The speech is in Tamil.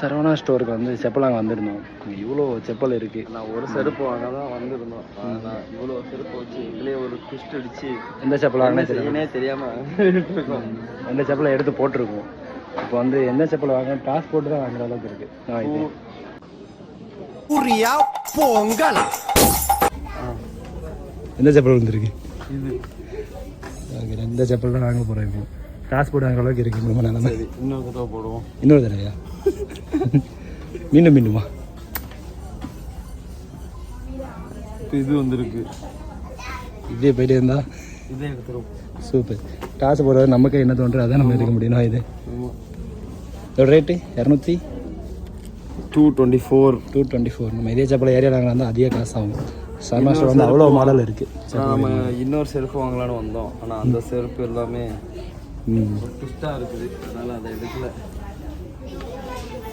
சரவணா ஸ்டோருக்கு வந்து செப்பல் அங்கே வந்திருந்தோம். இவ்வளோ செப்பல் இருக்குது. நான் ஒரு செருப்பு வாங்க தான் வந்திருந்தோம். நான் இவ்வளோ செருப்பு வச்சு எங்களே ஒரு ட்விஸ்ட் அடிச்சு எந்த செப்பல் வாங்கினே தெரியாமல் எந்த செப்பலை எடுத்து போட்டிருக்கோம். இப்போ வந்து எந்த செப்பல் வாங்க காசு போட்டு தான் வாங்குற அளவுக்கு இருக்குது. எந்த செப்பல் வந்துருக்கு? இது எந்த செப்பல் தான் வாங்க போகிறோம். இப்போ காசு போட்டு வாங்குற அளவுக்கு இருக்குது. ரொம்ப நல்லா இன்னொரு தடவை போடுவோம். இன்னொரு தடவையா? மீண்டுமா? இப்போ இது வந்துருக்கு. இதே போயிட்டே இருந்தா இதே எடுத்துரும். சூப்பர். காசு போடுறது நமக்கு என்ன தோன்றுறது அதான் நம்ம எடுக்க முடியும். இது இதோட ரேட்டு 224. நம்ம இதே செப்பல் ஏரியாவில் வாங்கினா அதிக காசு ஆகும். சரவணா ஸ்டோர் வந்து அவ்வளோ மாடல் இருக்குது. நம்ம இன்னொரு செருப்பு வாங்கலான்னு வந்தோம். ஆனால் அந்த செருப்பு எல்லாமே ட்விஸ்டாக இருக்குது. அதனால் அதை எடுக்கல.